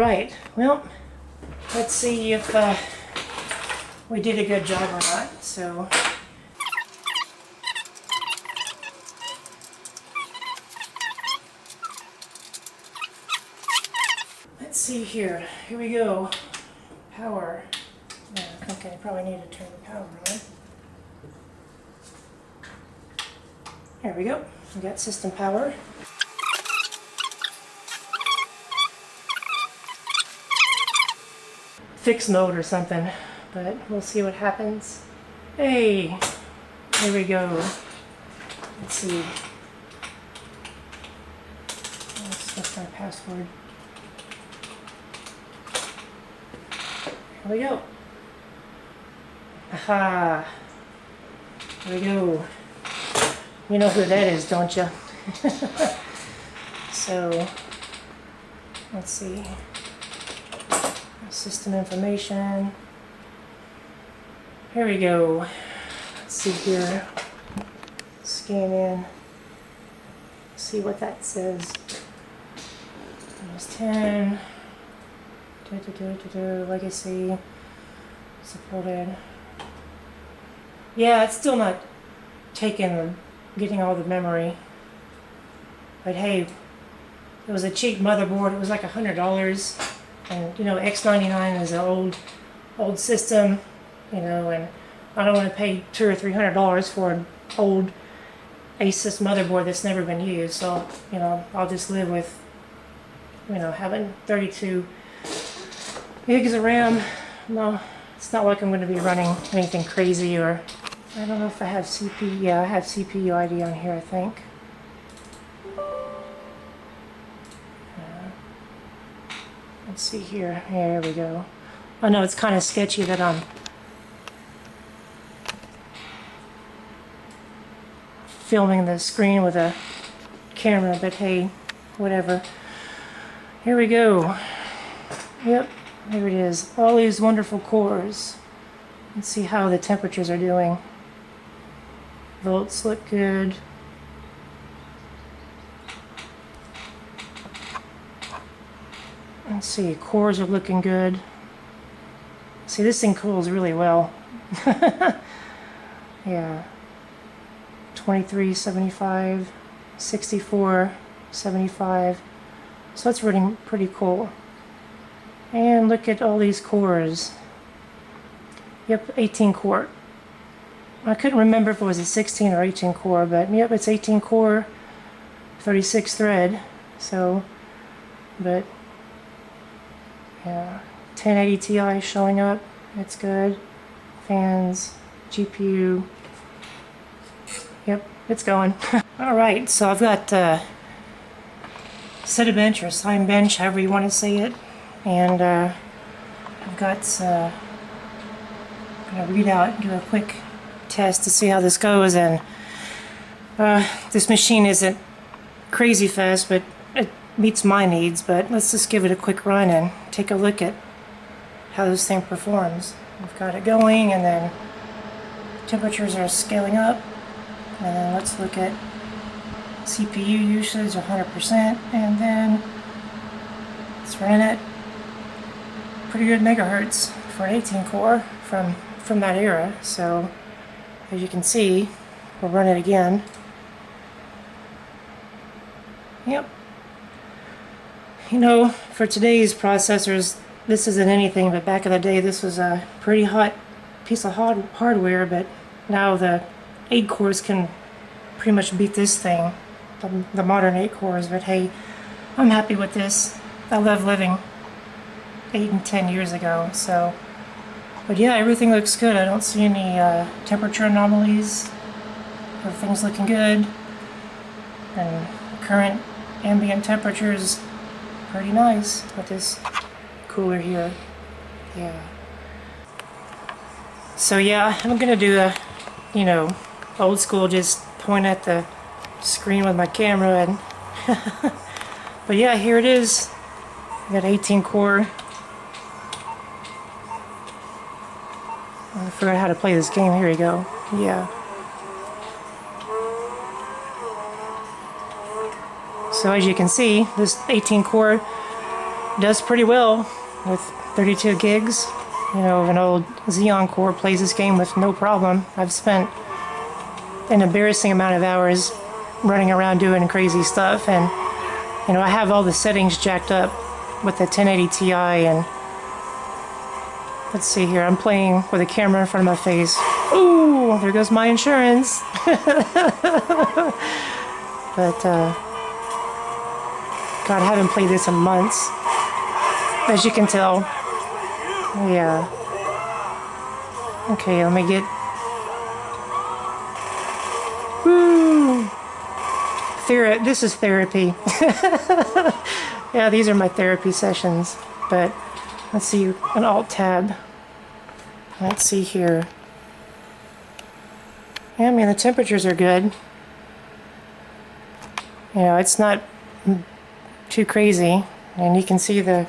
right, well, let's see if we did a good job or not. So let's see here. Here we go. Power. Yeah, I think I probably need to turn the power on. There we go. We got system power. Fixed mode or something, but we'll see what happens. Hey, there we go. Let's see. What's our password? Here we go. Aha. There we go. You know who that is, don't you? So, let's see. System information. Here we go. Let's see here. Scan in. See what that says. Windows 10. Legacy. Supported. Yeah, it's still not getting all the memory. But hey, it was a cheap motherboard. It was like $100. And you know, x99 is an old system, you know, and I don't want to pay $200 or $300 for an old Asus motherboard that's never been used. So, you know, I'll just live with, you know, having 32 gigs of RAM. No, it's not like I'm going to be running anything crazy, or I don't know if I have CPU. Yeah, I have CPU ID on here, I think. Let's see here. Here we go. I know it's kind of sketchy that I'm filming the screen with a camera, but hey, whatever. Here we go. Yep, here it is. All these wonderful cores. Let's see how the temperatures are doing. Volts look good. Let's see, cores are looking good. See, this thing cools really well. Yeah. 2375, 6475. So that's running pretty cool. And look at all these cores. Yep, 18 core. I couldn't remember if it was a 16 or 18 core, but yep, it's 18 core, 36 thread. So, but yeah, 1080 Ti showing up. It's good. Fans, GPU. Yep, it's going. All right, so I've got Cinebench or Cinebench, however you want to say it, and I've got. I'm gonna read out, do a quick test to see how this goes, and this machine isn't crazy fast, but it meets my needs. But let's just give it a quick run and take a look at how this thing performs. We've got it going, and then temperatures are scaling up, and then let's look at CPU usage 100%, and then it's running at pretty good megahertz for an 18 core from that era. So as you can see, we'll run it again. Yep. You know, for today's processors, this isn't anything, but back in the day this was a pretty hot piece of hardware, but now the 8 cores can pretty much beat this thing, the modern 8 cores. But hey, I'm happy with this. I love living 8 and 10 years ago. So, but yeah, everything looks good. I don't see any temperature anomalies. Everything's looking good, and current ambient temperature is pretty nice with this cooler here. Yeah. So yeah, I'm gonna do a, you know, old school, just point at the screen with my camera, and but yeah, here it is. I got 18 core. I forgot how to play this game. Here we go. Yeah. So as you can see, this 18 core does pretty well with 32 gigs. You know, an old Xeon core plays this game with no problem. I've spent an embarrassing amount of hours running around doing crazy stuff, and you know, I have all the settings jacked up with the 1080 Ti, and let's see here, I'm playing with a camera in front of my face. Ooh, there goes my insurance. But God, I haven't played this in months, as you can tell. Yeah. Okay, let me get... Woo! This is therapy. Yeah, these are my therapy sessions. But let's see, an Alt-Tab. Let's see here. Yeah, I mean, the temperatures are good. You know, it's not too crazy. And you can see the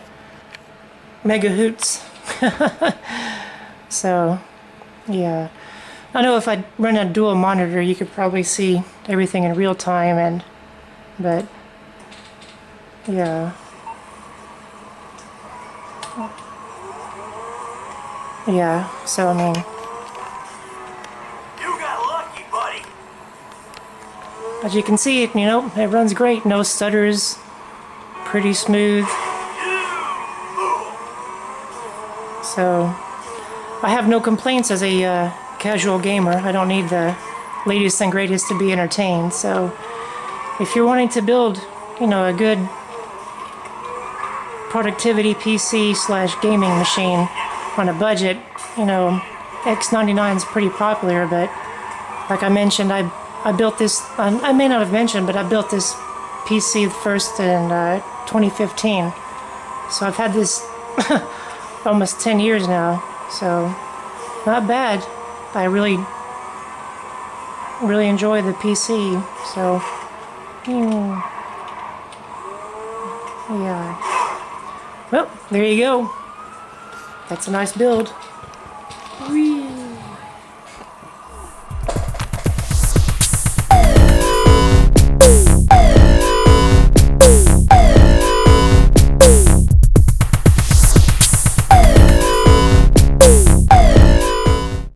megahoots. So, yeah. I know if I run a dual monitor, you could probably see everything in real time, but yeah. Yeah, so I mean, you got lucky, buddy. As you can see, you know, it runs great, no stutters, pretty smooth. So I have no complaints as a casual gamer. I don't need the latest and greatest to be entertained. So if you're wanting to build, you know, a good productivity PC / gaming machine on a budget, you know, x99 is pretty popular. But like I mentioned, I built this, I may not have mentioned, but I built this PC first in 2015. So I've had this almost 10 years now. So not bad. I really enjoy the PC. So yeah. Well, there you go. That's a nice build.